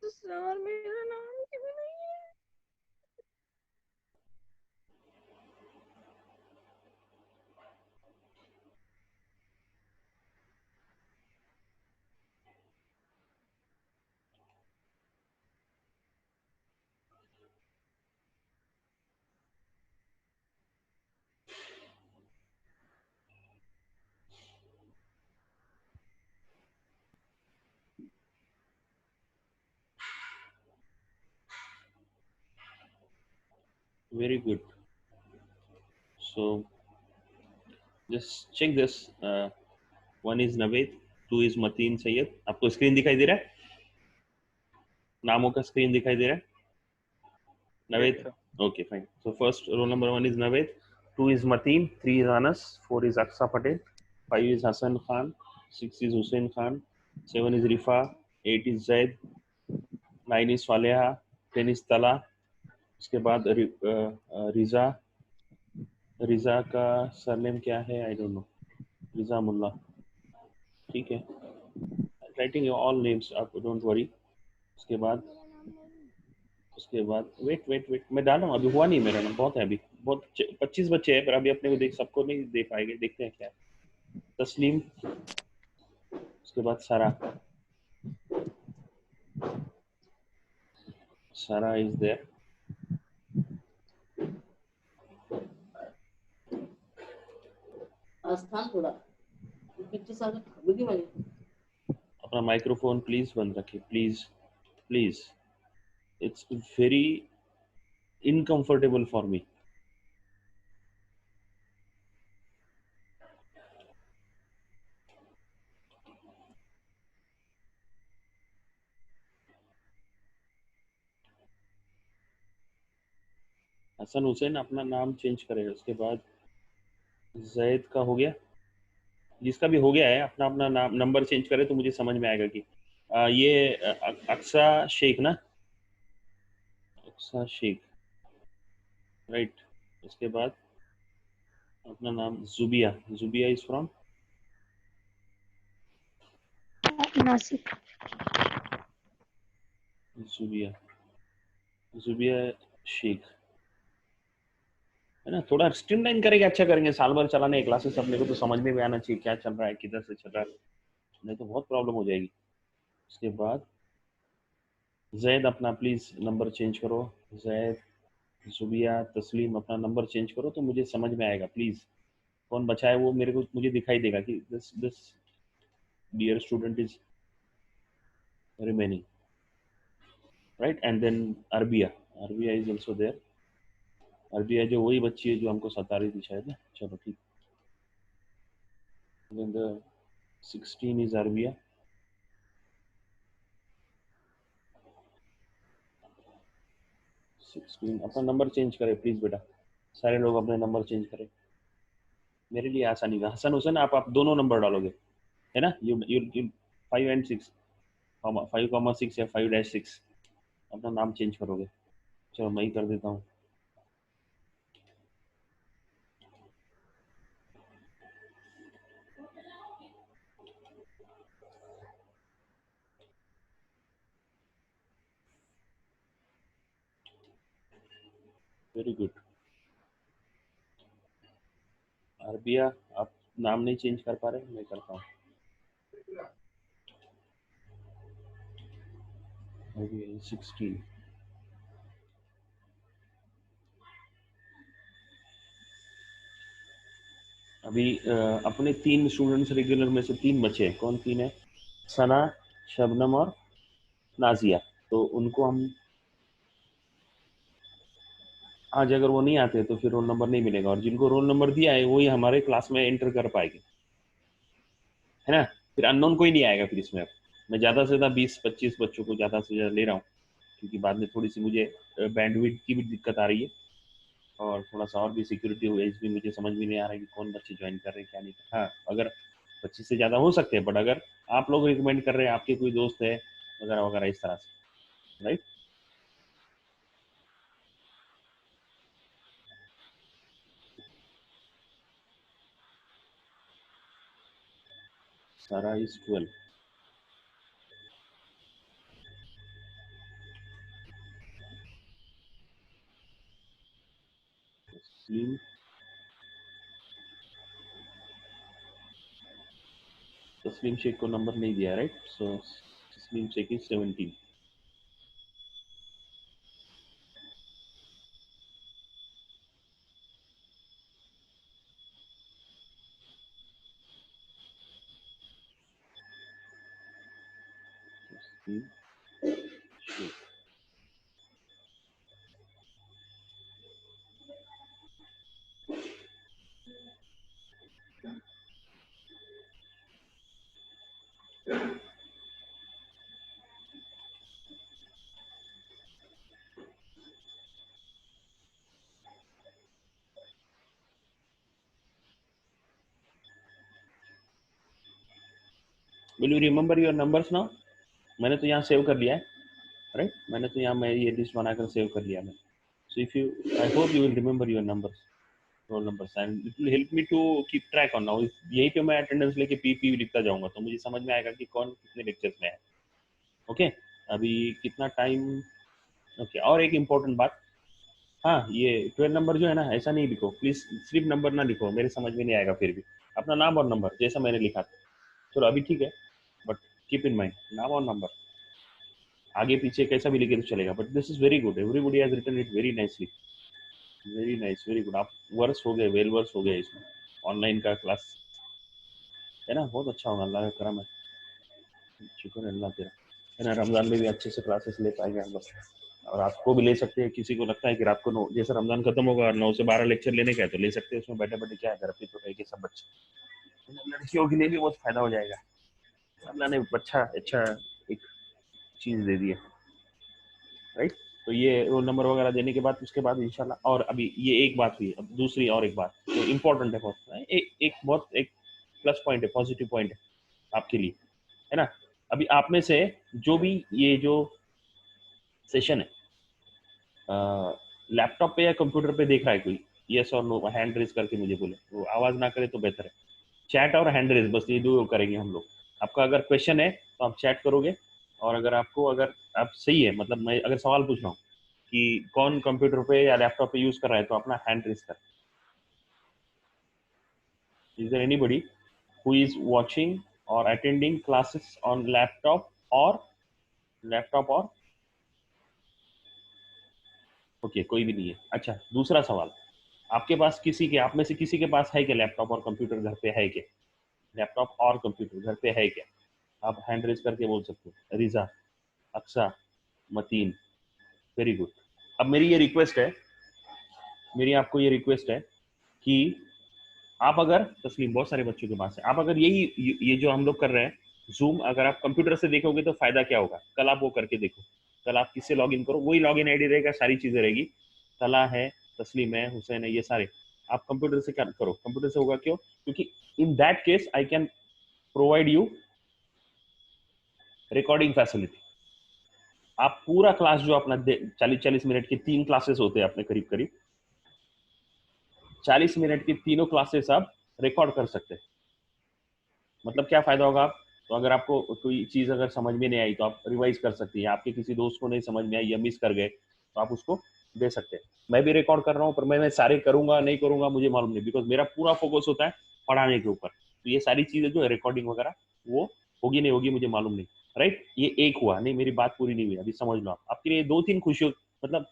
Sir मेरा नाम क्यों नहीं है? Very good. So just check this. One is Naved, two is Mateen Sayyed. आपको स्क्रीन दिखाई दे रहा है? नामों का स्क्रीन दिखाई दे रहा है? Naved. Okay, fine. So first roll number 1 is Naved, 2 is Mateen, 3 is Anas, 4 is Aksa Patel, 5 is Hassan Khan, 6 is Hussein Khan, 7 is Rifa, 8 is Zaid, 9 is Faleha, 10 is Tala. उसके बाद रिजा रिजा का surname क्या है? I don't know. Riza Mulla. ठीक है, writing all names, आप don't worry. उसके बाद मेरा नाम नहीं। उसके बाद वेट वेट वेट, मैं डाल रहा हूँ, अभी हुआ नहीं मेरा नाम. बहुत है अभी, बहुत 25 बच्चे हैं, पर अभी अपने को देख सबको नहीं दे पाएंगे. देखते हैं क्या है. तस्लीम, उसके बाद सारा. सारा इज देयर. आस्थान थोड़ा पीछे सारा बुद्धि वाली. अपना माइक्रोफोन प्लीज बंद रखिए, please please. It's very uncomfortable for me. Hasan Hussain अपना नाम चेंज करेगा. उसके बाद जैद का हो गया. जिसका भी हो गया है अपना अपना नाम नंबर चेंज करे तो मुझे समझ में आएगा कि ये अक्सा शेख ना, अक्सा शेख, राइट. उसके बाद अपना नाम जुबिया. Zubiya is from Nashik. जुबिया. जुबिया शेख है ना. थोड़ा स्ट्रीमलाइन करेंगे, अच्छा करेंगे. साल भर चलाने क्लासेस अपने को तो समझ में भी आना चाहिए क्या चल रहा है, किधर से चल रहा है, नहीं तो बहुत प्रॉब्लम हो जाएगी. उसके बाद जैद अपना प्लीज नंबर चेंज करो. जैद, जुबिया, तस्लीम अपना नंबर चेंज करो तो मुझे समझ में आएगा प्लीज. कौन बचा है वो मेरे को मुझे दिखाई देगा कि this this dear student is remaining, right. And then Arabia. Arabia is also there. Arabia जो वही बच्ची है जो हमको सता रही थी शायद ना. चलो ठीक. Then the 16 is Arabia. 16 अपना नंबर चेंज करे प्लीज बेटा. सारे लोग अपने नंबर चेंज करें, मेरे लिए आसानी का. हसन हुसैन आप दोनों नंबर डालोगे है ना. यू यू यू 5 एंड 6, 5,6 या 5-6 अपना नाम चेंज करोगे. चलो मैं ही कर देता हूँ. Very good. अरबिया आप नाम नहीं चेंज कर पा रहे, मैं करता हूँ. अरबिया 16. अभी अपने 3 स्टूडेंट्स रेगुलर में से 3 बचे हैं। कौन 3 है? सना, शबनम और नाजिया। तो उनको हम आज अगर वो नहीं आते तो फिर रोल नंबर नहीं मिलेगा, और जिनको रोल नंबर दिया है वही हमारे क्लास में एंटर कर पाएंगे, है ना। फिर अननोन कोई नहीं आएगा फिर इसमें। अब मैं ज़्यादा से ज़्यादा 20-25 बच्चों को ज़्यादा से ज़्यादा ले रहा हूँ, क्योंकि बाद में थोड़ी सी मुझे बैंडविड्थ की भी दिक्कत आ रही है, और थोड़ा सा और भी सिक्योरिटी हो गई, इसलिए मुझे समझ में नहीं आ रहा है कि कौन बच्चे ज्वाइन कर रहे हैं क्या नहीं। हाँ, अगर 25 से ज़्यादा हो सकते हैं, बट अगर आप लोग रिकमेंड कर रहे हैं, आपके कोई दोस्त है वगैरह वगैरह इस तरह से, राइट। सारा इज 12। तस्लीम तस्लीम शेख को नंबर नहीं दिया, राइट। सो तस्लीम Sheikh is 17। Taslim Sheikh. Will you remember your numbers now? मैंने तो यहाँ सेव कर लिया है, राइट। मैंने तो यहाँ मैं ये लिस्ट बनाकर सेव कर लिया मैं। So if you, I hope you will remember your numbers, roll numbers, and it will help me to keep track on. Now यही पे मैं अटेंडेंस लेके पी लिखता जाऊंगा, तो मुझे समझ में आएगा कि कौन कितने लेक्चर्स में है। ओके, अभी कितना टाइम? ओके, और एक इम्पोर्टेंट बात, हाँ, ये 12 नंबर जो है ना, ऐसा नहीं लिखो प्लीज, सिर्फ नंबर ना लिखो, मेरे समझ में नहीं आएगा फिर भी। अपना नाम और नंबर जैसा मैंने लिखा था, चलो अभी ठीक है, बट कीप इन माइंड नाम और नंबर, आगे पीछे कैसा भी लिखे तो चलेगा, but this is very good, everybody has written it very nicely, very nice, very good. आप वर्स हो गए, वेल वर्स हो गए इसमें, ऑनलाइन का क्लास है ना, बहुत अच्छा होगा, अल्लाह का करम है, शुक्र है अल्लाह तेरा, है ना। रमजान में भी अच्छे से क्लासेस ले पाएंगे हम लोग, और आपको भी ले सकते हैं। किसी को लगता है कि रात को 9, जैसे रमजान खत्म होगा और 9 से 12 लेक्चर लेने का है, तो ले सकते हैं, उसमें बैठे बैठे क्या है, घर पे तो रहेंगे सब बच्चे, लड़कियों के लिए भी बहुत फायदा हो जाएगा। अल्लाह ने अच्छा अच्छा एक चीज दे दी है, राइट। तो ये रोल नंबर वगैरह देने के बाद, उसके बाद इंशाल्लाह, और अभी ये एक बात हुई, अब दूसरी और एक बात तो इम्पोर्टेंट है बहुत, एक बहुत एक प्लस पॉइंट है, पॉजिटिव पॉइंट है आपके लिए, है ना। अभी आप में से जो भी ये जो सेशन है लैपटॉप पे या कंप्यूटर पे देख रहा है कोई, यस और नो हैंड रेज करके मुझे बोले, वो आवाज ना करे तो बेहतर है। चैट और हैंड रेज, बस ये दो करेंगे हम लोग। आपका अगर क्वेश्चन है तो आप चैट करोगे, और अगर आपको, अगर आप सही है, मतलब मैं अगर सवाल पूछ रहा हूँ कि कौन कंप्यूटर पे या लैपटॉप पे यूज कर रहा है, तो अपना हैंड रेज कर। Is there anybody who is watching और अटेंडिंग क्लासेस ऑन लैपटॉप और ओके, कोई भी नहीं है। अच्छा, दूसरा सवाल, आपके पास किसी के, आप में से किसी के पास है क्या लैपटॉप और कंप्यूटर घर पे है क्या? लैपटॉप और कंप्यूटर घर पे है क्या? आप हैंड रेज करके बोल सकते हो। रिजा, अक्सा, मतीन, वेरी गुड। अब मेरी ये रिक्वेस्ट है, मेरी आपको ये रिक्वेस्ट है कि आप अगर, तस्लीम बहुत सारे बच्चों के पास है, आप अगर यही ये जो हम लोग कर रहे हैं जूम, अगर आप कंप्यूटर से देखोगे तो फायदा क्या होगा, कल आप वो करके देखो। कल आप किससे लॉग इन करो, वही लॉग इन आईडी रहेगा, सारी चीजें रहेगी, तला है, तस्लीम है, हुसैन है, ये सारे आप कंप्यूटर से करो। कंप्यूटर से होगा क्यों? क्योंकि in that case I can provide you recording facility. आप पूरा क्लास जो अपना 40-40 मिनट के 3 क्लासेस होते हैं अपने करीब करीब, 40 मिनट की तीनों क्लासेस आप रिकॉर्ड कर सकते हैं। मतलब क्या फायदा होगा आप, तो अगर आपको कोई चीज अगर समझ में नहीं आई तो आप रिवाइज कर सकते हैं, आपके किसी दोस्त को नहीं समझ में आई या मिस कर गए तो आप उसको दे सकते हैं। मैं भी रिकॉर्ड कर रहा हूँ, पर मैं सारे करूंगा नहीं करूंगा मुझे मालूम नहीं, बिकॉज मेरा पूरा फोकस होता है पढ़ाने के ऊपर। तो ये सारी चीजें जो है रिकॉर्डिंग वगैरह, वो होगी नहीं होगी मुझे मालूम नहीं, राइट। ये एक हुआ नहीं, मेरी बात पूरी नहीं हुई, अभी समझ लो। आप आपके लिए 2-3 खुशियों, मतलब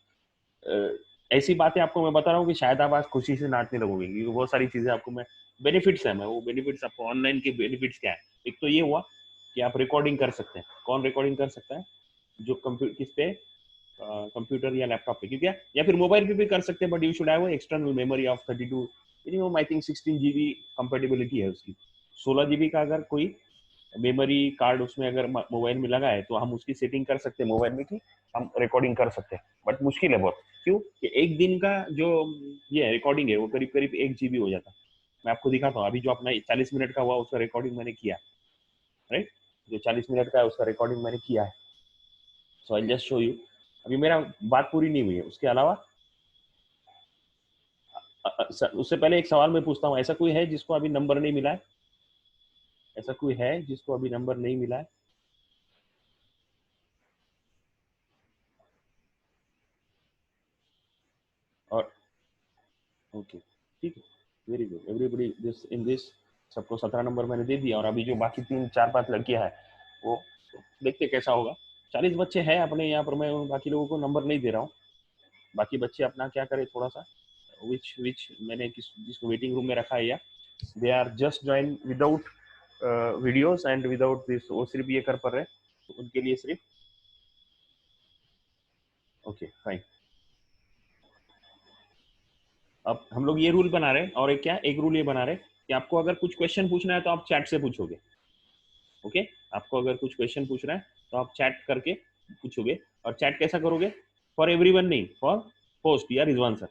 ऐसी बातें आपको मैं बता रहा हूँ कि शायद आप आज खुशी से नाचने लगोगे, क्योंकि बहुत सारी चीजें आपको मैं बेनिफिट्स है, मैं वो बेनिफिट्स आपको ऑनलाइन के बेनिफिट्स क्या है। एक तो ये हुआ कि आप रिकॉर्डिंग कर सकते हैं। कौन रिकॉर्डिंग कर सकता है? जो कंप्यूटर किस पे, कंप्यूटर या लैपटॉप पे, क्योंकि या फिर मोबाइल पे भी कर सकते हैं, but you should have external memory of 32 minimum, I think 16 GB compatibility है उसकी। 16 GB का अगर कोई मेमोरी कार्ड उसमें अगर मोबाइल में लगा है तो हम उसकी सेटिंग कर सकते हैं मोबाइल में कि हम रिकॉर्डिंग कर सकते हैं, बट मुश्किल है बहुत। क्यों? कि एक दिन का जो ये रिकॉर्डिंग है वो करीब करीब 1 GB हो जाता है। मैं आपको दिखाता हूँ, अभी जो अपना 40 मिनट का हुआ उसका रिकॉर्डिंग मैंने किया, राइट? जो 40 मिनट का है उसका रिकॉर्डिंग मैंने किया है। सो आई जस्ट शो यू। अभी मेरा बात पूरी नहीं हुई है, उसके अलावा उससे पहले एक सवाल मैं पूछता हूँ, ऐसा कोई है जिसको अभी नंबर नहीं मिला है? ऐसा कोई है जिसको अभी नंबर नहीं मिला है? और ओके, ठीक है, very good everybody this in this. सबको 17 नंबर मैंने दे दिया, और अभी जो बाकी 3 4 5 लड़कियां हैं वो देखते कैसा होगा। 40 बच्चे हैं अपने यहाँ पर, मैं उन बाकी लोगों को नंबर नहीं दे रहा हूँ। बाकी बच्चे अपना क्या करें थोड़ा सा, विच विच मैंने जिसको वेटिंग रूम में रखा है, या they are just join without videos and without this, वो सिर्फ ये कर पा रहे हैं, तो उनके लिए सिर्फ ओके फाइन। अब हम लोग ये रूल बना रहे हैं, और एक क्या, एक रूल ये बना रहे हैं कि आपको अगर कुछ क्वेश्चन पूछना है तो आप चैट से पूछोगे। ओके, आपको अगर कुछ क्वेश्चन पूछना है तो आप चैट करके पूछोगे। और चैट कैसा करोगे? फॉर एवरीवन नहीं, फॉर पोस्ट या रिजवान सर।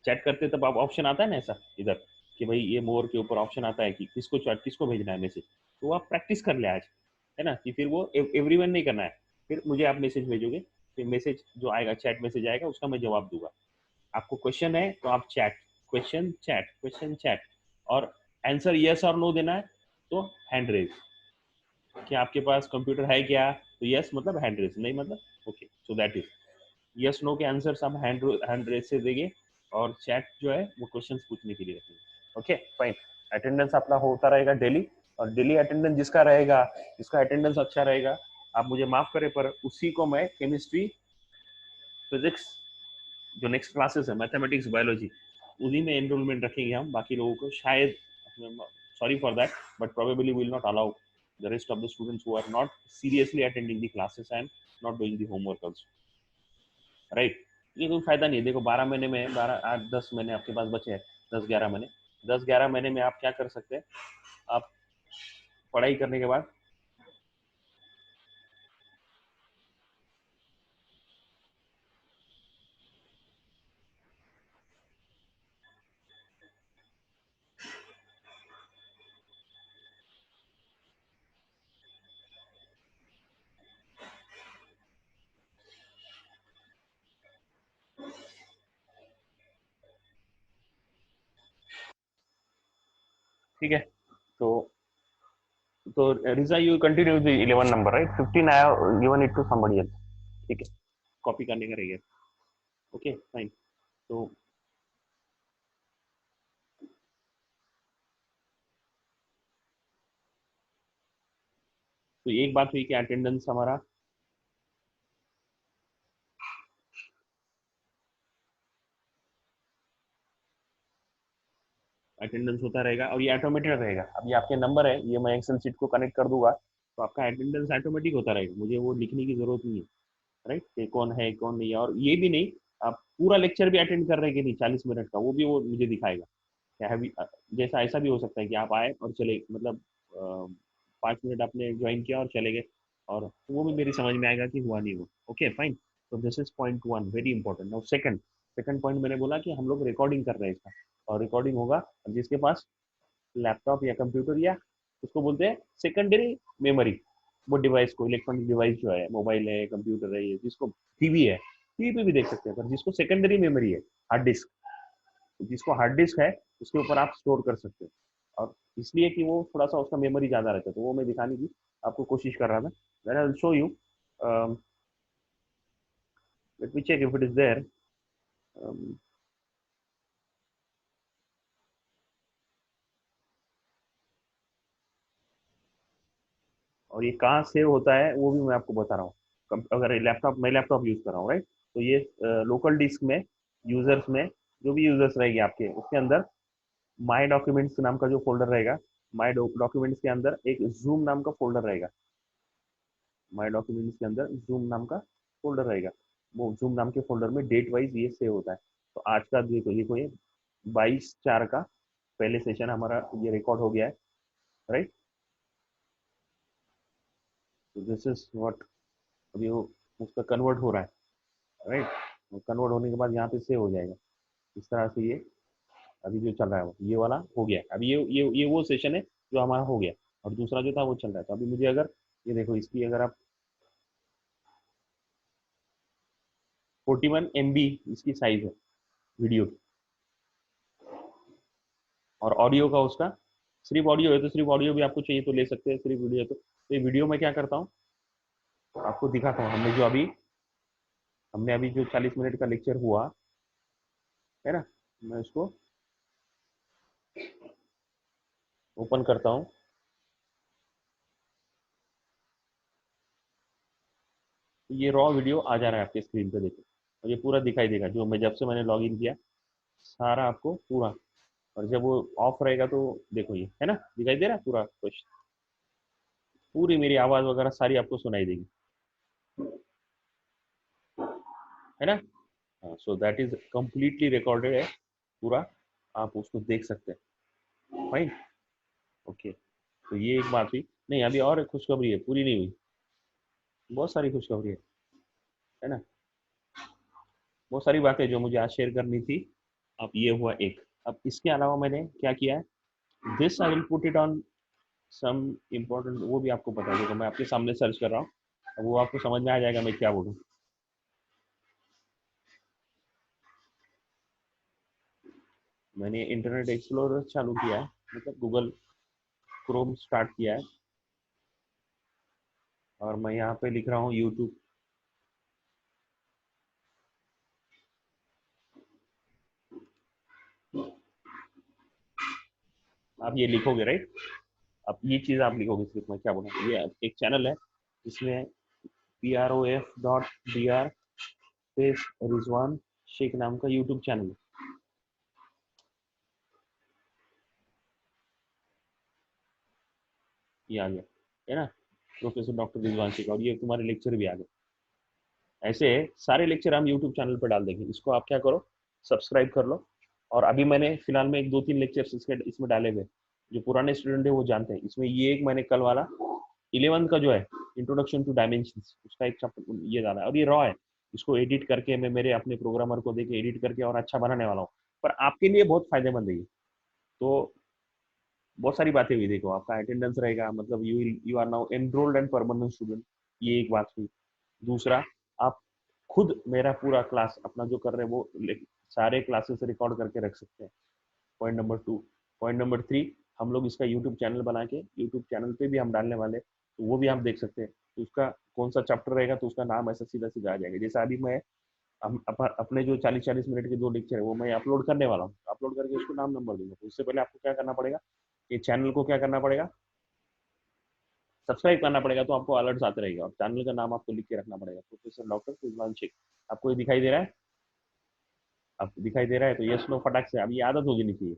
चैट करते तब आप ऑप्शन आता है ना ऐसा इधर, कि भाई ये मोर के ऊपर ऑप्शन आता है कि किसको चैट, किसको भेजना है मैसेज, तो आप प्रैक्टिस कर ले आज, है ना, कि फिर वो एवरीवन नहीं करना है। फिर मुझे आप मैसेज भेजोगे, फिर मैसेज जो आएगा, चैट मैसेज आएगा, उसका मैं जवाब दूंगा। आपको क्वेश्चन है तो आप chat, question chat, question chat, और आंसर यस और नो देना है तो हैंड रेज, कि आपके पास कंप्यूटर है क्या, तो यस मतलब हैंड रेज, नहीं मतलब okay. So that is yes no के आंसर आप हैंड रेज से देंगे, और चैट जो है वो क्वेश्चंस पूछने के लिए रखेंगे। Okay fine. अटेंडेंस अपना होता रहेगा डेली, और डेली अटेंडेंस जिसका रहेगा, जिसका अटेंडेंस अच्छा रहेगा, आप मुझे माफ करें पर उसी को मैं केमिस्ट्री, फिजिक्स, जो नेक्स्ट क्लासेस है मैथमेटिक्स, बायोलॉजी, उन्हीं में एनरोलमेंट रखेंगे हम। बाकी लोगों को शायद, sorry for that, but probably will not allow the rest of the students who are not seriously attending the classes and not doing the homework also, right? ये कोई फायदा नहीं है। देखो 12 महीने में 12 8 10 महीने आपके पास बचे हैं, 10 11 महीने, 10 11 महीने में आप क्या कर सकते हैं? आप पढ़ाई करने के बाद ठीक है। तो Riza you continue the 11 number, right? 15 आया, given it to somebody else. ठीक है, कॉपी करने का रहिए। Okay fine. तो एक बात हुई कि अटेंडेंस हमारा अटेंडेंस होता रहेगा, और ये ऑटोमेटेड रहेगा। अब ये आपके नंबर है, ये मैं एक्सेल शीट को कनेक्ट कर दूंगा, तो आपका अटेंडेंस ऑटोमेटिक होता रहेगा, मुझे वो लिखने की जरूरत नहीं है, राइट? कि कौन है कौन नहीं है। और ये भी नहीं, आप पूरा लेक्चर भी अटेंड कर रहे हैं कि नहीं 40 मिनट का, वो भी वो मुझे दिखाएगा। क्या है भी, जैसा ऐसा भी हो सकता है कि आप आए और चले, मतलब 5 मिनट आपने ज्वाइन किया और चले गए, और वो भी मेरी समझ में आएगा कि हुआ नहीं हुआ। Okay fine. तो this is point one, very important. Now second, second point मैंने बोला कि हम लोग रिकॉर्डिंग कर रहे हैं इसका, और रिकॉर्डिंग होगा जिसके पास लैपटॉप या कंप्यूटर, या उसको बोलते हैं सेकेंडरी मेमोरी, वो डिवाइस को, इलेक्ट्रॉनिक डिवाइस जो है, मोबाइल है, कंप्यूटर है, ये जिसको टीवी है, टीवी पे भी देख सकते हैं, पर जिसको सेकेंडरी मेमोरी है, हार्ड डिस्क, जिसको हार्ड डिस्क है उसके ऊपर आप स्टोर कर सकते हैं। और इसलिए कि वो थोड़ा सा उसका मेमोरी ज्यादा रहता है, तो वो मैं दिखाने की आपको कोशिश कर रहा था। Then I will show you, let me check if it is there. और ये कहाँ सेव होता है वो भी मैं आपको बता रहा हूँ। अगर लैपटॉप, मैं लैपटॉप यूज कर रहा हूँ, राइट? तो ये लोकल डिस्क में यूजर्स में जो भी यूजर्स रहेंगे आपके, उसके अंदर माई डॉक्यूमेंट्स नाम का जो फोल्डर रहेगा, माई डॉक्यूमेंट्स के अंदर एक जूम नाम का फोल्डर रहेगा। माई डॉक्यूमेंट्स के अंदर जूम नाम का फोल्डर रहेगा। वो जूम नाम के फोल्डर में डेट वाइज ये सेव होता है। तो आज का देखो ये 22/4 का पहले सेशन हमारा ये रिकॉर्ड हो गया है, राइट। दिस इज व्हाट अभी वो उसका कन्वर्ट हो रहा है, राइट। कन्वर्ट होने के बाद यहाँ पे सेव हो जाएगा। इस तरह से ये अभी जो चल रहा है वो ये वाला हो गया। अभी ये वो सेशन है जो हमारा हो गया, और दूसरा जो था वो चल रहा है। तो अभी मुझे अगर ये देखो, इसकी अगर आप 41 MB इसकी साइज है वीडियो की, और ऑडियो का उसका सिर्फ ऑडियो है तो सिर्फ ऑडियो भी आपको चाहिए तो ले सकते हैं, सिर्फ वीडियो है तो ये वीडियो में क्या करता हूँ आपको दिखाता हूँ। हमने अभी जो 40 मिनट का लेक्चर हुआ है ना, मैं इसको ओपन करता हूँ। तो ये रॉ वीडियो आ जा रहा है आपके स्क्रीन पे, देखो, और ये पूरा दिखाई देगा जो मैं जब से मैंने लॉग इन किया, सारा आपको पूरा। और जब वो ऑफ रहेगा तो देखो ये है ना, दिखाई दे रहा है पूरा कुछ, पूरी मेरी आवाज वगैरह सारी आपको सुनाई देगी, है ना। सो दैट इज कंप्लीटली रिकॉर्डेड है पूरा, आप उसको देख सकते हैं। Fine, okay. तो ये एक बात हुई। नहीं, अभी और एक खुशखबरी है, पूरी नहीं हुई, बहुत सारी खुशखबरी है ना। बहुत सारी बातें जो मुझे आज शेयर करनी थी। अब ये हुआ एक। अब इसके अलावा मैंने क्या किया है, this I will put it on some important, वो भी आपको बता दूंगा। मैं आपके सामने सर्च कर रहा हूँ, अब वो आपको समझ में आ जाएगा मैं क्या बोलूँ। मैंने इंटरनेट एक्सप्लोरर चालू किया है, मतलब गूगल क्रोम स्टार्ट किया है, और मैं यहाँ पे लिख रहा हूँ यूट्यूब। आप ये लिखोगे राइट, अब ये चीज़ आप लिखोगे सिर्फ, मैं क्या बोलूँ। ये एक चैनल है जिसमें PROF.DR स्पेस रिजवान शेख नाम का यूट्यूब चैनल है। ये आ गया है ना, प्रोफेसर डॉक्टर रिजवान शेख, और ये तुम्हारे लेक्चर भी आ गए। ऐसे सारे लेक्चर हम यूट्यूब चैनल पर डाल देंगे। इसको आप क्या करो, सब्सक्राइब कर लो। और अभी मैंने फिलहाल में एक 2-3 लेक्चर्स इसमें डाले हुए, जो पुराने स्टूडेंट है वो जानते हैं। इसमें ये एक मैंने कल वाला 11 का जो है इंट्रोडक्शन टू डायमेंशंस, उसका एक चैप्टर ये डाला है, और ये रॉ है। इसको एडिट करके मैं मेरे अपने प्रोग्रामर को देके एडिट करके और अच्छा बनाने वाला हूँ, पर आपके लिए बहुत फायदेमंद है ये। तो बहुत सारी बातें हुई, देखो आपका अटेंडेंस रहेगा, मतलब you are now enrolled and permanent student, ये एक बात हुई। दूसरा, आप खुद मेरा पूरा क्लास अपना जो कर रहे हैं वो सारे क्लासेस रिकॉर्ड करके रख सकते हैं, पॉइंट नंबर 2। पॉइंट नंबर 3, हम लोग इसका यूट्यूब चैनल बना के यूट्यूब चैनल पे भी हम डालने वाले, तो वो भी आप देख सकते हैं। तो उसका कौन सा चैप्टर रहेगा तो उसका नाम ऐसा सीधा सीधा आ जाएगा। जैसे अभी मैं अपने जो 40-40 मिनट के 2 लेक्चर है वो मैं अपलोड करने वाला हूँ, अपलोड करके उसको नाम नंबर दूंगा। तो उससे पहले आपको क्या करना पड़ेगा, ये चैनल को क्या करना पड़ेगा, सब्सक्राइब करना पड़ेगा, तो आपको अलर्ट्स आते रहेगा। और चैनल का नाम आपको लिख के रखना पड़ेगा, प्रोफेसर डॉक्टर रिजवान शेख। आपको ये दिखाई दे रहा है, आपको दिखाई दे रहा है, तो यस नो फटाक से, अब ये आदत हो जानी चाहिए,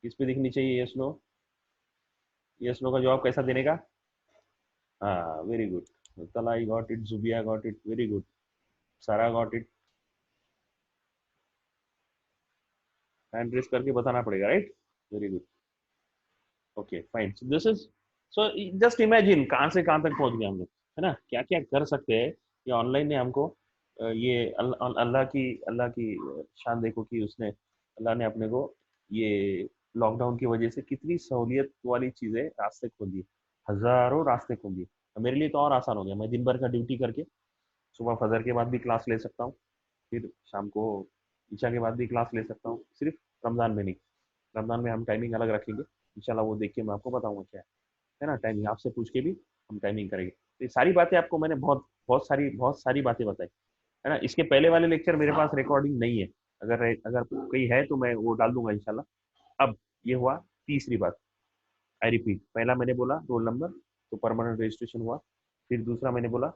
किस पे दिखनी चाहिए यस नो। यस नो का जवाब कैसा देने का, हाँ very good, Talai got it, Zubia got it, very good, सारा गॉट इट। हैंड रेस करके बताना पड़ेगा, right, very good, okay fine. So this is, so just imagine कहाँ से कहाँ तक पहुंच गए हम लोग, है ना, क्या क्या कर सकते हैं। ये ऑनलाइन ने हमको ये अल्लाह की शान देखो कि उसने, अल्लाह ने अपने को ये लॉकडाउन की वजह से कितनी सहूलियत वाली चीज़ें रास्ते खोल दिए, हज़ारों रास्ते खोल दिए। मेरे लिए तो और आसान हो गया, मैं दिन भर का ड्यूटी करके सुबह फजर के बाद भी क्लास ले सकता हूँ, फिर शाम को ईशा के बाद भी क्लास ले सकता हूँ, सिर्फ रमज़ान में नहीं। रमज़ान में हम टाइमिंग अलग रखेंगे इंशाल्लाह, वो देख के मैं आपको बताऊंगा क्या है ना, टाइमिंग आपसे पूछ के भी हम टाइमिंग करेंगे। तो ये सारी बातें आपको मैंने बहुत सारी बातें बताई, है ना। इसके पहले वाले लेक्चर मेरे पास रिकॉर्डिंग नहीं है, अगर अगर कोई है तो मैं वो डाल दूंगा इंशाल्लाह। अब ये हुआ तीसरी बात, आई रिपीट, पहला मैंने बोला रोल नंबर, तो परमानेंट रजिस्ट्रेशन हुआ। फिर दूसरा मैंने बोला,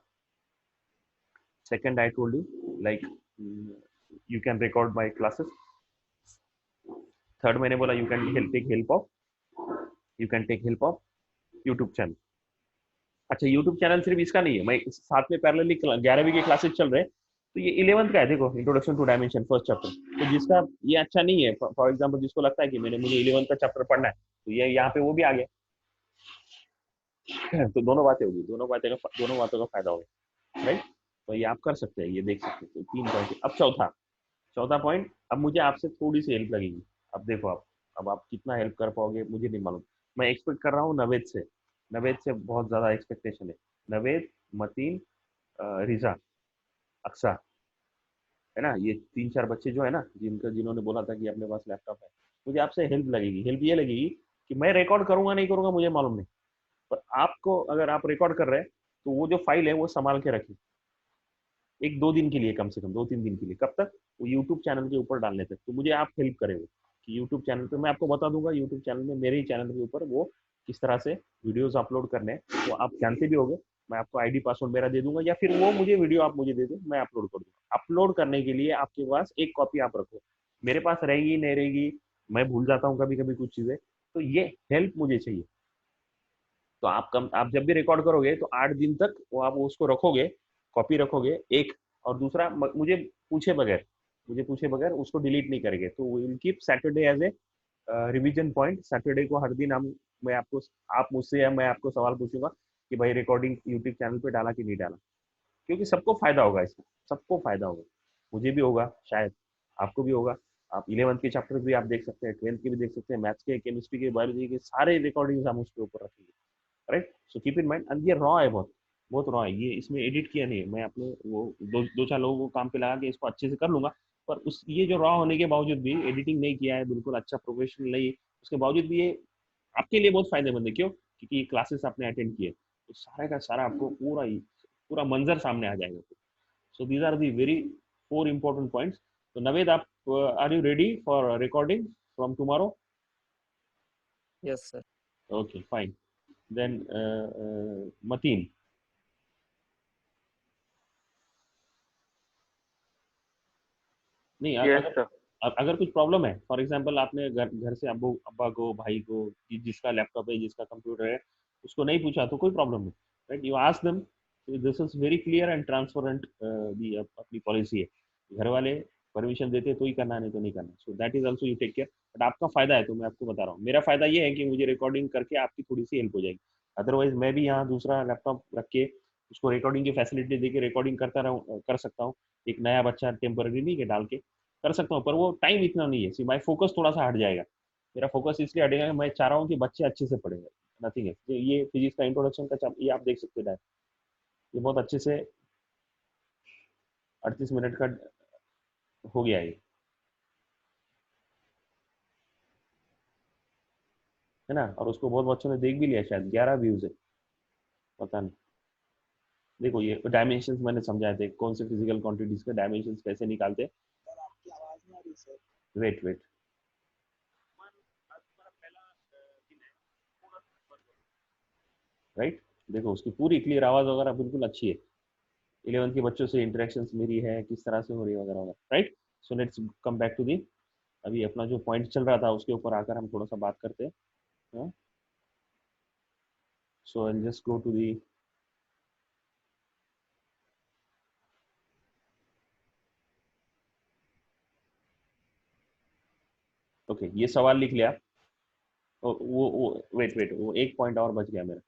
second I told you like you can record my classes. Third मैंने बोला you can take help of YouTube channel. अच्छा यूट्यूब चैनल सिर्फ इसका नहीं है, मैं साथ में पैरेलली 11वीं के क्लासेस चल रहे हैं, तो ये 11th का है। देखो introduction to dimension first chapter, तो जिसका ये अच्छा नहीं है, फॉर एग्जांपल जिसको लगता है कि मुझे 11th का चैप्टर पढ़ना है, तो ये यहाँ पे वो भी आ गया। तो दोनों बातों का फायदा होगा, राइट। तो ये आप कर सकते हैं, ये देख सकते हैं। तो 3 पॉइंट। अब चौथा पॉइंट, अब मुझे आपसे थोड़ी सी हेल्प लगेगी। अब देखो अब आप कितना हेल्प कर पाओगे मुझे नहीं मालूम। मैं एक्सपेक्ट कर रहा हूँ नवेद से बहुत ज्यादा एक्सपेक्टेशन है। नवेद, मतीन, रिजा, अक्सा, है ना, ये 3-4 बच्चे जो है ना, जिन्होंने बोला था कि अपने पास लैपटॉप है, मुझे आपसे हेल्प लगेगी। हेल्प ये लगेगी कि मैं रिकॉर्ड करूंगा नहीं करूंगा मुझे मालूम नहीं, पर आपको अगर आप रिकॉर्ड कर रहे हैं तो वो जो फाइल है वो संभाल के रखिए, 1-2 दिन के लिए, कम से कम 2-3 दिन के लिए। कब तक? वो यूट्यूब चैनल के ऊपर डालने तक। तो मुझे आप हेल्प करेंगे कि यूट्यूब चैनल पे मैं आपको बता दूंगा, यूट्यूब चैनल में, मेरे ही चैनल के ऊपर वो किस तरह से वीडियोस अपलोड करने हैं, वो आप जानते भी होंगे। मैं आपको आईडी पासवर्ड मेरा दे दूंगा, या फिर वो मुझे वीडियो आप मुझे दे दें, मैं अपलोड कर दूंगा। अपलोड करने के लिए आपके पास एक कॉपी आप रखो, मेरे पास रहेगी नहीं रहेगी, मैं भूल जाता हूँ कभी कभी कुछ चीजें, तो ये हेल्प मुझे चाहिए। तो आप जब भी रिकॉर्ड करोगे तो 8 दिन तक वो आप उसको रखोगे, कॉपी रखोगे एक। और दूसरा, मुझे पूछे बगैर उसको डिलीट नहीं करेंगे। तो will keep Saturday as a revision point. Saturday को हर दिन मैं आपको, आप मुझसे या मैं आपको सवाल पूछूंगा कि भाई रिकॉर्डिंग यूट्यूब चैनल पे डाला कि नहीं डाला, क्योंकि सबको फायदा होगा इसमें, सबको फायदा होगा। मुझे भी होगा, शायद आपको भी होगा। आप 11th के चैप्टर भी आप देख सकते हैं, 12th के भी देख सकते हैं, मैथ्स के, केमिस्ट्री के, बायोलॉजी के, सारे रिकॉर्डिंग्स हम उसके ऊपर रखेंगे, right. So keep in mind. And ये रॉ है, बहुत बहुत रॉ है ये, इसमें एडिट किया नहीं है। मैं अपने वो दो चार लोगों को काम पे लगा के इसको अच्छे से कर लूंगा, पर उस ये जो रॉ होने के बावजूद भी एडिटिंग नहीं किया है, बिल्कुल अच्छा प्रोफेशनल नहीं, उसके बावजूद भी ये आपके लिए बहुत फायदेमंद है। क्यों? क्योंकि क्लासेस आपने अटेंड किए, तो सारा का सारा आपको पूरा मंजर सामने आ जाएगा। So these are the very 4 important points. तो नवेद, आप are you ready for recording from tomorrow? Yes, sir. Okay fine. Then Mateen, नहीं, यस सर। अगर कुछ प्रॉब्लम है, फॉर एग्जांपल आपने घर से अब्बू अब्बा को, भाई को, जिसका लैपटॉप है, जिसका कंप्यूटर है, उसको नहीं पूछा तो कोई प्रॉब्लम नहीं, right. You ask them. This is very clear and transparent, the अपनी पॉलिसी है। घर वाले परमिशन देते तो ही करना, नहीं तो नहीं करना। So that is also you take care. But आपका फायदा है, तो मैं आपको बता रहा हूँ, मेरा फायदा ये है कि मुझे रिकॉर्डिंग करके आपकी थोड़ी सी हेल्प हो जाएगी। अदरवाइज मैं भी यहाँ दूसरा लैपटॉप रख के उसको रिकॉर्डिंग की फैसिलिटी देके रिकॉर्डिंग कर सकता हूँ। एक नया बच्चा टेम्पररी के डाल के कर सकता हूँ, पर वो टाइम इतना नहीं है। सी माई फोकस थोड़ा सा हट जाएगा। मेरा फोकस इसलिए हटेगा कि मैं चाह रहा हूँ कि बच्चे अच्छे से पढ़ेंगे, नथिंग है। ये फिजिक्स का इंट्रोडक्शन का ये आप देख सकते हैं, ये बहुत अच्छे से 38 मिनट का हो गया है ना। और उसको बहुत बच्चों ने देख भी लिया, शायद 11 व्यूज है, पता नहीं। देखो ये डायमेंशंस मैंने समझाए थे, कौन से फिजिकल क्वांटिटीज के डायमेंशंस कैसे निकालते। Wait wait, right. देखो उसकी पूरी क्लियर आवाज वगैरह बिल्कुल अच्छी है। 11th के बच्चों से इंटरेक्शंस मेरी है, किस तरह से हो रही है वगैरह वगैरह, right. So let's come back to the, अभी अपना जो पॉइंट चल रहा था उसके ऊपर आकर हम थोड़ा सा बात करते हैं। So I just go to the, okay, ये सवाल लिख लिया। वो वेट वेट, वो एक पॉइंट और बच गया मेरा।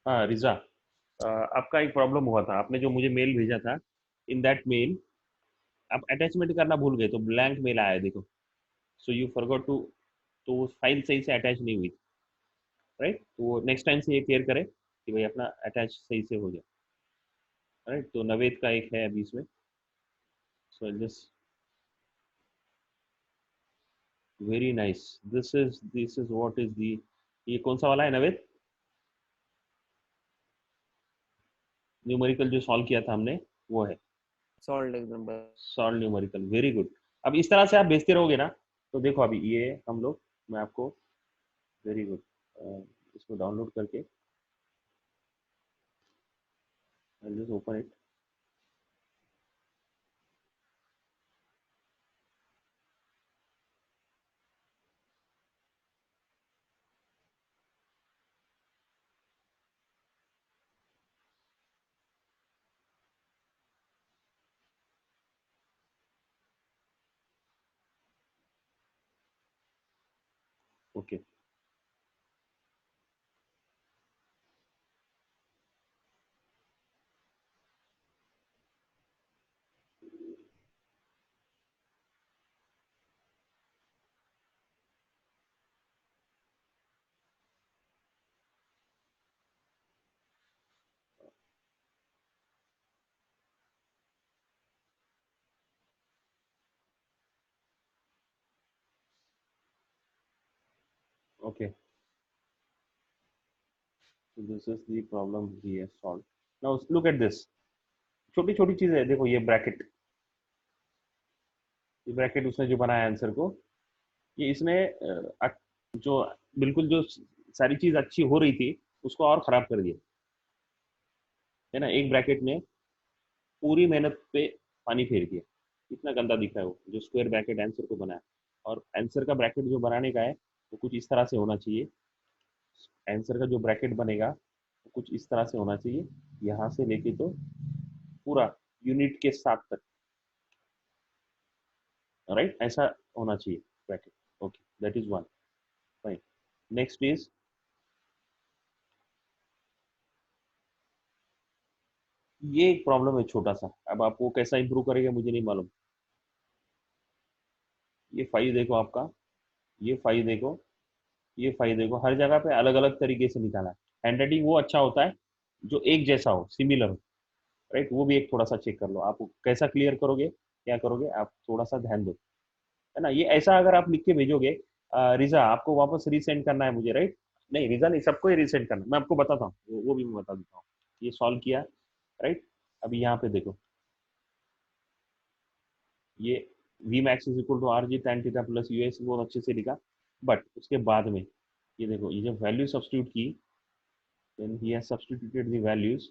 हाँ रिजा, आपका एक प्रॉब्लम हुआ था, आपने जो मुझे मेल भेजा था, इन दैट मेल आप अटैचमेंट करना भूल गए तो ब्लैंक मेल आया देखो, सो यू फॉरगॉट टू, तो वो फाइल सही से अटैच नहीं हुई, राइट। तो नेक्स्ट टाइम से ये केयर करें कि भाई अपना अटैच सही से हो जाए, राइट। तो नवेद का एक है अभी इसमें, so just very nice, this is what is the, ये कौन सा वाला है नवेद, न्यूमेरिकल जो सॉल्व किया था हमने वो है solve example. Solve numerical, very good. अब इस तरह से आप भेजते रहोगे ना, तो देखो अभी ये हम लोग, मैं आपको, वेरी गुड, इसको डाउनलोड करके just open it. Okay, okay, this is the problem he has solve. Now look at this, छोटी छोटी चीजें है, देखो ये ब्रैकेट, ये ब्रैकेट उसने जो बनाया आंसर को, ये इसने जो बिल्कुल जो सारी चीज अच्छी हो रही थी उसको और खराब कर दिया, है ना। एक ब्रैकेट में पूरी मेहनत पे पानी फेर दिया, इतना गंदा दिख रहा है वो जो स्क्वायर ब्रैकेट आंसर को बनाया। और आंसर का ब्रैकेट जो बनाने का है वो कुछ इस तरह से होना चाहिए, आंसर का जो ब्रैकेट बनेगा वो कुछ इस तरह से होना चाहिए, यहाँ से लेके तो पूरा यूनिट के साथ तक, राइट, ऐसा होना चाहिए bracket. Okay, that is one, fine. Next is, ये एक प्रॉब्लम है छोटा सा, अब आप वो कैसा इंप्रूव करेंगे मुझे नहीं मालूम। ये फाइव देखो आपका, ये फाइव देखो, ये फाइव देखो, हर जगह पे अलग अलग तरीके से निकाला है। हैंड राइटिंग वो अच्छा होता है जो एक जैसा हो, सिमिलर हो, राइट। वो भी एक थोड़ा सा चेक कर लो, आप कैसा क्लियर करोगे, क्या करोगे, आप थोड़ा सा ध्यान दो, है ना। ये ऐसा अगर आप लिख के भेजोगे, रिजा आपको वापस रीसेंड करना है मुझे, राइट, नहीं रिजा नहीं, सबको ही रीसेंड करना, मैं आपको बताता हूँ, वो भी मैं बता देता हूँ। ये सॉल्व किया, राइट। अभी यहाँ पे देखो, ये v max is equal to r g tan theta plus u s बहुत अच्छे से लिखा, बट उसके बाद में ये देखो, ये जब वैल्यू सब्स्टिट्यूट की, then he has substituted the values,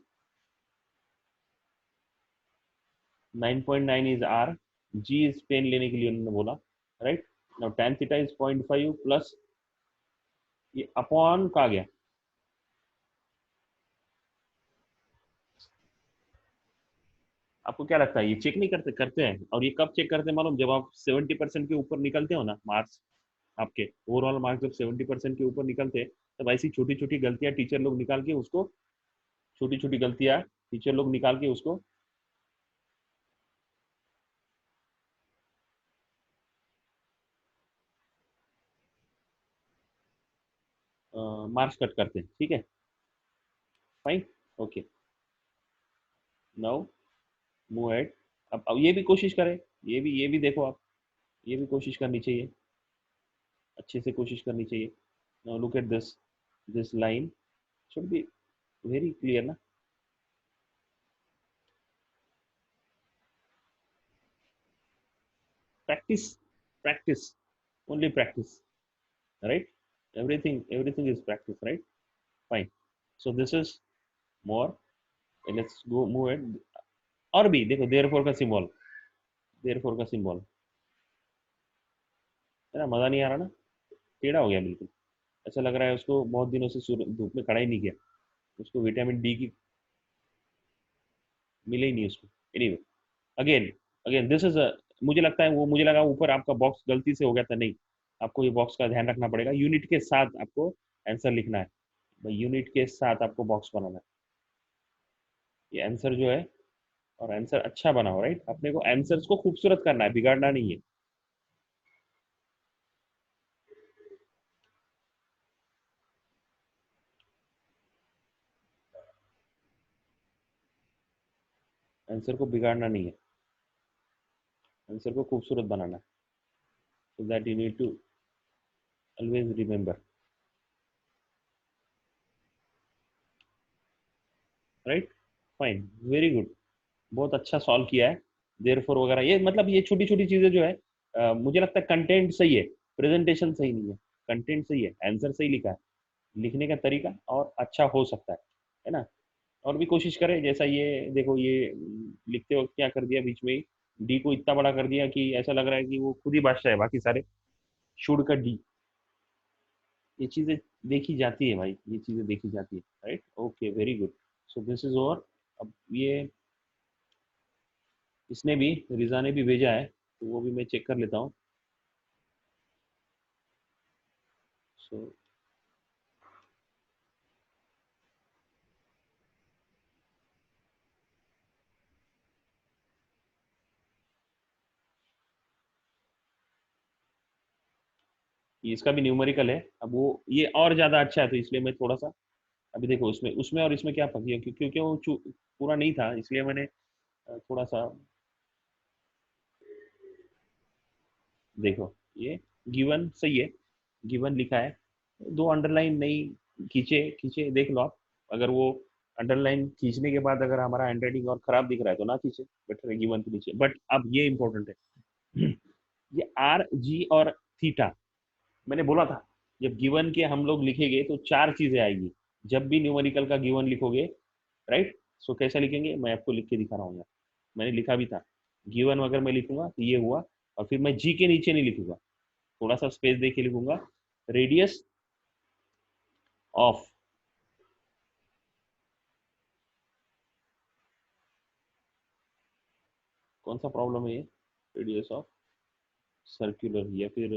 9.9 is r, g is 10 लेने के लिए उन्होंने बोला, right. Now tan theta is 0.5 plus ये अपॉन का गया, आपको क्या लगता है ये चेक नहीं करते, करते हैं। और ये कब चेक करते हैं मालूम, जब आप 70% के ऊपर निकलते हो ना मार्क्स, आपके ओवरऑल मार्क्स जब 70% के ऊपर निकलते हैं, तब ऐसी छोटी छोटी गलतियां टीचर लोग निकाल के उसको, छोटी छोटी गलतियां टीचर लोग निकाल के उसको मार्क्स कट करते हैं, ठीक है, fine, okay. Now move ahead, अब ये भी कोशिश करें, ये भी देखो आप, ये भी कोशिश करनी चाहिए, अच्छे से कोशिश करनी चाहिए। Now look at this, this line should be very clear ना, practice, practice, only practice, right, everything is practice, right, fine। So this is more, let's go move it। और भी देखो, therefore का सिंबल, therefore का symbol, है ना, मजा नहीं आ रहा ना, टेढ़ा हो गया बिल्कुल, ऐसा लग रहा है उसको बहुत दिनों से धूप में खड़ा ही नहीं किया, उसको विटामिन डी की मिले ही नहीं उसको, anyway, again, again this is a, मुझे लगता है वो, मुझे लगा ऊपर आपका बॉक्स गलती से हो गया था, नहीं, आपको ये बॉक्स का ध्यान रखना पड़ेगा, यूनिट के साथ आपको आंसर लिखना है भाई, यूनिट के साथ आपको बॉक्स बनाना है, ये आंसर जो है और आंसर अच्छा बनाओ, राइट। अपने को आंसर्स को खूबसूरत करना है, बिगाड़ना नहीं है। आंसर को बिगाड़ना नहीं है, आंसर को खूबसूरत बनाना है। So that you need to always remember, right. Fine, very good, बहुत अच्छा सॉल्व किया है। देयरफॉर वगैरह ये मतलब ये छोटी छोटी चीजें जो है मुझे लगता है कंटेंट सही है, प्रेजेंटेशन सही नहीं है। कंटेंट सही है, आंसर सही लिखा है, लिखने का तरीका और अच्छा हो सकता है ना। और भी कोशिश करें, जैसा ये देखो, ये लिखते वक्त क्या कर दिया बीच में ही, डी को इतना बड़ा कर दिया कि ऐसा लग रहा है कि वो खुद ही बादशाह है, बाकी सारे शुड का डी। ये चीजें देखी जाती है भाई, ये चीजें देखी जाती है, right. Okay, very good. So this is over. अब ये इसने भी, रिजा ने भी भेजा है, तो वो भी मैं चेक कर लेता हूँ। सो इसका भी न्यूमेरिकल है। अब वो ये और ज्यादा अच्छा है, तो इसलिए मैं थोड़ा सा, अभी देखो उसमें उसमें और इसमें क्या फर्क है, क्योंकि वो पूरा नहीं था, इसलिए मैंने थोड़ा सा, देखो ये गिवन सही है, गिवन लिखा है, दो अंडरलाइन नहीं खींचे खींचे, देख लो आप। अगर वो अंडरलाइन खींचने के बाद अगर हमारा हैंडराइटिंग और खराब दिख रहा है तो ना खींचे, बेटर है गिवन के नीचे। बट अब ये इंपॉर्टेंट है, ये आर जी और थीटा, मैंने बोला था जब गिवन के हम लोग लिखेंगे तो चार चीजें आएगी। जब भी न्यूमेरिकल का गिवन लिखोगे, राइट, सो कैसा लिखेंगे, मैं आपको लिख के दिखा रहा हूँ यार, मैंने लिखा भी था। गिवन अगर मैं लिखूंगा तो ये हुआ, और फिर मैं जी के नीचे नहीं लिखूंगा, थोड़ा सा स्पेस दे के लिखूंगा, रेडियस ऑफ, कौन सा प्रॉब्लम है ये, रेडियस ऑफ सर्कुलर, या फिर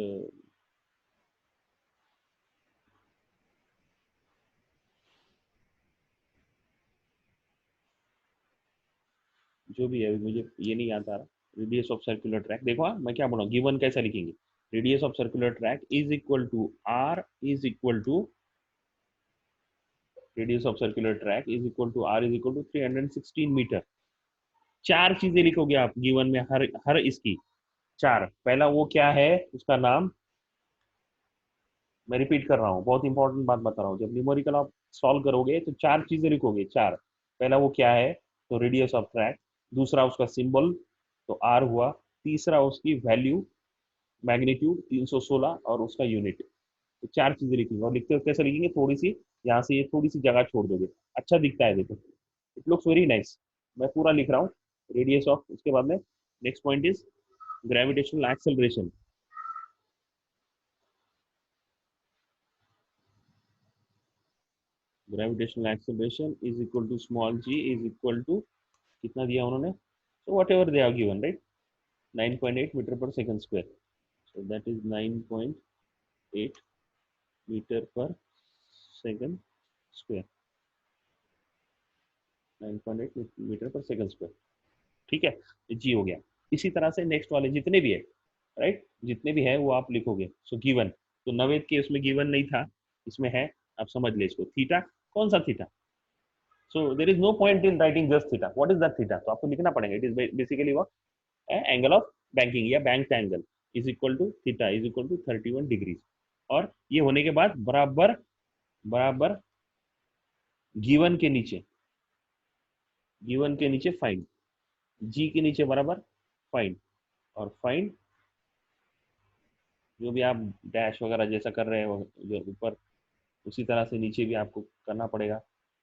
जो भी है, मुझे ये नहीं याद आ रहा। रेडियस ऑफ सर्कुलर ट्रैक, देखो हाँ, मैं क्या बोला, गिवन कैसा लिखेंगे, radius of circular track is equal to r is equal to, radius of circular track is equal to r is equal to 316 metre. चार चीजें लिखोगे आप गिवन में, हर हर इसकी चार। पहला वो क्या है, उसका नाम, मैं रिपीट कर रहा हूँ, बहुत इंपॉर्टेंट बात बता रहा हूँ, जब न्यूमेरिकल आप सॉल्व करोगे तो चार चीजें लिखोगे, चार। पहला वो क्या है, तो रेडियस ऑफ ट्रैक। दूसरा उसका सिंबल, तो आर हुआ। तीसरा उसकी वैल्यू, मैग्नीट्यूड 316, और उसका यूनिट। तो चार चीजें लिखेंगे, और लिखते वक्त कैसे लिखेंगे, थोड़ी सी यहाँ से ये थोड़ी सी जगह छोड़ दोगे, अच्छा दिखता है, देखो इट लुक्स वेरी नाइस। मैं पूरा लिख रहा हूँ, रेडियस ऑफ, उसके बाद में next point is gravitational acceleration. Gravitational acceleration is equal to small g is equal to, कितना दिया उन्होंने, so whatever they are given, right, 9.8 metre per second square. So that is 9.8 metre per second square, 9.8 metre per second square, ठीक है, जी हो गया। इसी तरह से नेक्स्ट वाले जितने भी है, राइट, जितने भी है वो आप लिखोगे। सो गिवन, तो नवेद के उसमें गिवन नहीं था, इसमें है, आप समझ ले इसको। थीटा, कौन सा theta, so there is no point in writing just theta, what is that theta, तो आपको लिखना पड़ेगा। It is basically what, angle of banking या bank angle is equal to theta is equal to 31 degrees. और ये होने के बाद बराबर बराबर गिवन के नीचे, गिवन के नीचे फाइंड, जी के नीचे बराबर फाइंड, और फाइंड जो भी आप डैश वगैरह जैसा कर रहे हो जो ऊपर, उसी तरह से नीचे भी आपको करना पड़ेगा,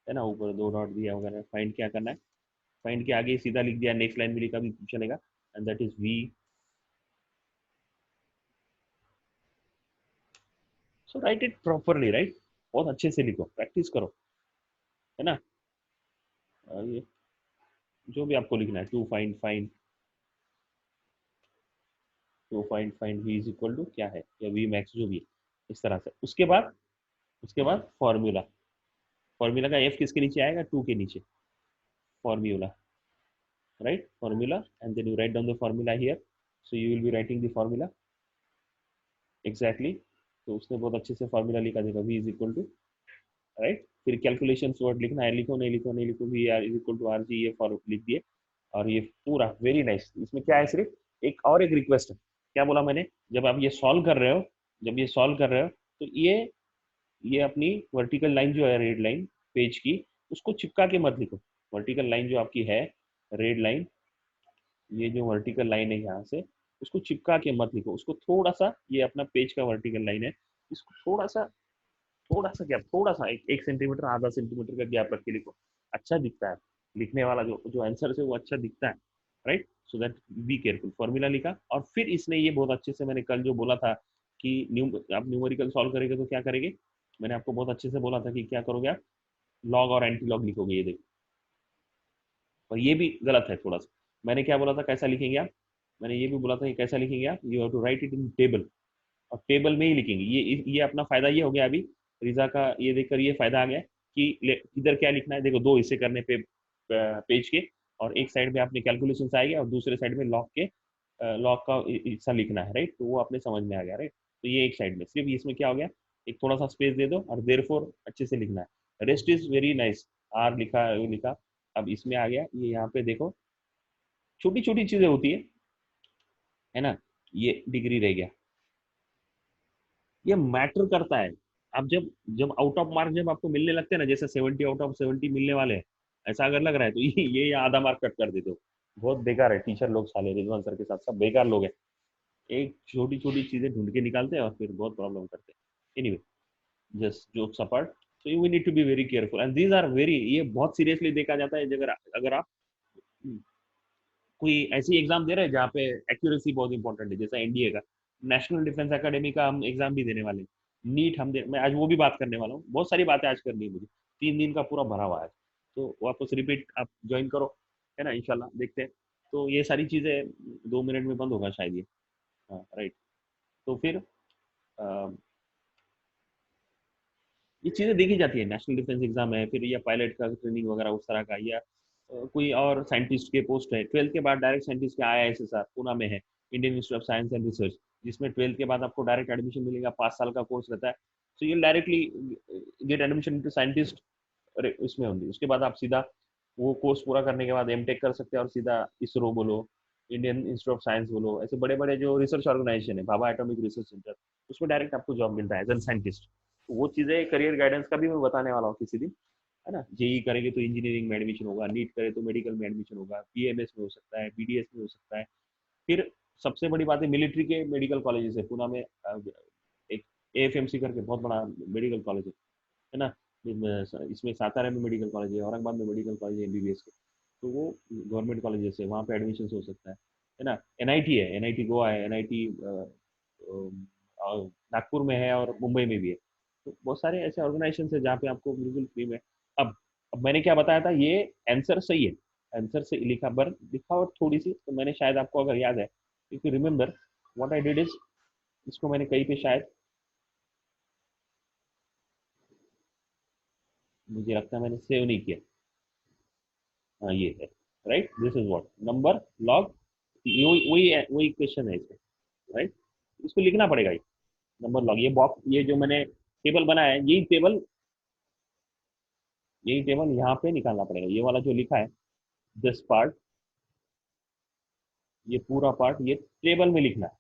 है ना। ऊपर दो डॉट दिया वगैरह, फाइंड क्या करना है, फाइंड के आगे सीधा लिख दिया, नेक्स्ट लाइन में लिखा भी चलेगा, and that is v. So write it properly, right, बहुत अच्छे से लिखो, प्रैक्टिस करो, है ना। ये जो भी आपको लिखना है, to find, find to find, find v is equal to क्या है, या वी मैक्स जो भी है, इस तरह से। उसके बाद फॉर्मूला, फॉर्मूला का एफ किसके नीचे आएगा, टू के नीचे, formula, right? Formula, and then you write down the formula here. So you will be writing the formula exactly. तो उसने बहुत अच्छे से फॉर्मूला लिखा, देखा v is equal to, right? फिर कैलकुलेशन वर्ड लिखना है, लिखो नहीं लिखो नहीं लिखो, v r is equal to r g, ये फॉर लिख दिए। और ये पूरा वेरी नाइस। इसमें क्या है, सिर्फ एक रिक्वेस्ट है। क्या बोला मैंने, जब आप ये सॉल्व कर रहे हो, जब ये सॉल्व कर रहे हो, तो ये अपनी वर्टिकल लाइन जो है, रेड लाइन पेज की, उसको चिपका के मत लिखो। वर्टिकल लाइन जो आपकी है, रेड लाइन, ये जो वर्टिकल लाइन है यहाँ से, उसको चिपका के मत लिखो। उसको थोड़ा सा, ये अपना पेज का वर्टिकल लाइन है, इसको थोड़ा सा गैप, थोड़ा सा एक सेंटीमीटर, आधा सेंटीमीटर का गैप रख के लिखो। अच्छा दिखता है लिखने वाला, जो जो आंसर है वो अच्छा दिखता है, right? So that be careful. Formula लिखा, और फिर इसने ये बहुत अच्छे से, मैंने कल जो बोला था कि आप न्यूमेरिकल सॉल्व करेंगे तो क्या करेंगे, मैंने आपको बहुत अच्छे से बोला था कि क्या करोगे आप, लॉग और एंटी लॉग लिखोगे, ये देखो। और ये भी गलत है थोड़ा सा। मैंने क्या बोला था, कैसा लिखेंगे आप, मैंने ये भी बोला था कि कैसा लिखेंगे आप, you have to write it in table, और टेबल में ही लिखेंगे। ये अपना फायदा ये हो गया अभी, रिजा का ये देखकर ये फायदा आ गया कि इधर क्या लिखना है, देखो, दो हिस्से करने पे पेज के, और एक साइड में आपने कैलकुलेशन आएगी और दूसरे साइड में लॉग का हिस्सा लिखना है, राइट? तो वो आपने समझ में आ गया, राइट? तो ये एक साइड में, सिर्फ इसमें क्या हो गया, एक थोड़ा सा स्पेस दे दो और देयरफॉर अच्छे से लिखना है। Rest is very nice, r लिखा, ये लिखा। अब इसमें आ गया, ये यहाँ पे देखो, छोटी छोटी चीजें होती है ना, ये डिग्री रह गया, ये मैटर करता है। अब जब जब आउट ऑफ मार्क जब आपको मिलने लगते हैं ना, जैसे 70 आउट ऑफ 70 मिलने वाले हैं, ऐसा अगर लग रहा है, तो ये आधा मार्क कट कर देते हो। बहुत बेकार है टीचर लोग, साले रिजवान सर के साथ सब बेकार लोग हैं। एक छोटी छोटी चीजें ढूंढ के निकालते हैं और फिर बहुत प्रॉब्लम करते हैं। Anyway, just jokes apart, so you need to be very careful, and these are very, ये बहुत सीरियसली देखा जाता है। अगर अगर आप कोई ऐसी एग्जाम दे रहे हैं जहाँ पे एक्यूरेसी बहुत इंपॉर्टेंट है, जैसा एनडीए का, नेशनल डिफेंस एकेडमी का हम एग्जाम भी देने वाले हैं, नीट मैं आज वो भी बात करने वाला हूँ। बहुत सारी बातें आज करनी है मुझे, 3 दिन का पूरा भरा हुआ है, तो वापस रिपीट आप ज्वाइन करो, है ना, इंशाल्लाह देखते हैं। तो ये सारी चीज़ें 2 मिनट में बंद होगा शायद ये, हाँ राइट। तो फिर ये चीज़ें देखी जाती है, नेशनल डिफेंस एग्जाम है, फिर या पायलट का ट्रेनिंग वगैरह उस तरह का, या कोई और साइंटिस्ट के पोस्ट है, 12th के बाद डायरेक्ट साइंटिस्ट के IISSR पूना में है, Indian institute of science and research, जिसमें 12th के बाद आपको डायरेक्ट एडमिशन मिलेगा, 5 साल का कोर्स रहता है। So you directly get admission into scientist, उसमें होंगी। उसके बाद आप सीधा वो कोर्स पूरा करने के बाद एमटेक कर सकते हैं, और सीधा इसरो बोलो, इंडियन इंस्टीट्यूट ऑफ साइंस बोलो, ऐसे बड़े बड़े जो रिसर्च ऑर्गेनाइजेशन है, भाभा एटॉमिक रिसर्च सेंटर, उसमें डायरेक्ट आपको जॉब मिलता है एज एन साइंटिस्ट। वो चीज़ें करियर गाइडेंस का भी मैं बताने वाला हूँ किसी दिन, है ना। जेई करेंगे तो इंजीनियरिंग में एडमिशन होगा, नीट करे तो मेडिकल में एडमिशन होगा, पीएमएस में हो सकता है, बीडीएस में हो सकता है। फिर सबसे बड़ी बात है, मिलिट्री के मेडिकल कॉलेजेस है पूना में, एक एएफएमसी करके बहुत बड़ा मेडिकल कॉलेज है ना। इसमें सातारा में मेडिकल कॉलेज है, औरंगाबाद में मेडिकल कॉलेज है एमबीबीएस के, तो वो गवर्नमेंट कॉलेजेस है, वहाँ पे एडमिशन हो सकता है ना। एनआईटी है, एनआईटी गोवा है, एनआईटी नागपुर में है, और मुंबई में भी है। तो बहुत सारे ऐसे ऑर्गेनाइजेशन है जहाँ पे आपको बिल्कुल फ्री में। अब मैंने क्या बताया था, ये आंसर सही है, आंसर से लिखा, पर लिखावट थोड़ी सी, तो मैंने शायद आपको अगर याद है, if you remember what I did is, इसको मैंने कहीं पे शायद, मुझे लगता है मैंने सेव नहीं किया। हाँ ये है, right, this is what number log, वही वही वही क्वेश्चन है इसमें, राइट। इसको लिखना पड़ेगा, ये नंबर लॉग, ये बॉक्स, ये जो मैंने टेबल बनाया है, यही टेबल यहाँ पे निकालना पड़ेगा, ये वाला जो लिखा है, दिस पार्ट, ये पूरा पार्ट, ये टेबल में लिखना है,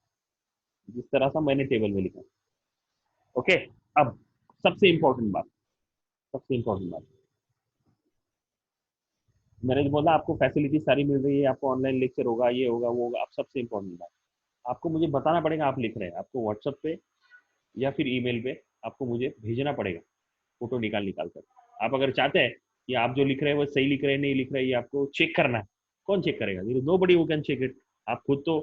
जिस तरह से मैंने टेबल में लिखा। ओके। अब सबसे इंपॉर्टेंट बात, सबसे इंपॉर्टेंट बात, मैंने जो बोला आपको फैसिलिटी सारी मिल रही है, आपको ऑनलाइन लेक्चर होगा, ये होगा वो होगा। अब सबसे इंपॉर्टेंट बात, आपको मुझे बताना पड़ेगा आप लिख रहे हैं, आपको व्हाट्सएप पे या फिर ईमेल पे आपको मुझे भेजना पड़ेगा, फोटो निकाल कर। आप अगर चाहते हैं कि आप जो लिख रहे हैं वो सही लिख रहे हैं नहीं लिख रहे हैं, ये आपको चेक करना है, कौन चेक करेगा, nobody who can check it. आप खुद तो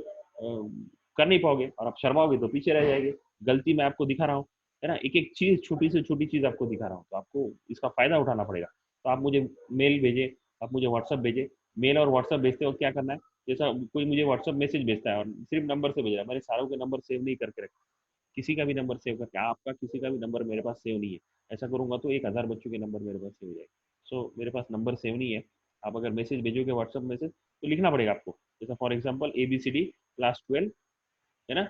कर नहीं पाओगे, और आप शर्माओगे तो पीछे रह जाएंगे। गलती मैं आपको दिखा रहा हूँ, है ना, एक एक चीज, छोटी से छोटी चीज आपको दिखा रहा हूँ, तो आपको इसका फायदा उठाना पड़ेगा। तो आप मुझे मेल भेजे, आप मुझे व्हाट्सअप भेजे। मेल और व्हाट्सअप भेजते वक्त क्या करना है, जैसा कोई मुझे व्हाट्सअप मैसेज भेजता है और सिर्फ नंबर से भेज रहा है, मैंने सारों के नंबर सेव नहीं करके रखा, किसी का भी नंबर सेव करके, आपका किसी का भी नंबर मेरे पास सेव नहीं है। ऐसा करूंगा तो 1000 बच्चों के नंबर मेरे पास सेव हो जाएगा। सो मेरे पास नंबर सेव नहीं है। आप अगर मैसेज भेजोगे व्हाट्सअप मैसेज, तो लिखना पड़ेगा आपको। जैसे फॉर एग्जांपल ABCD क्लास 12 है ना,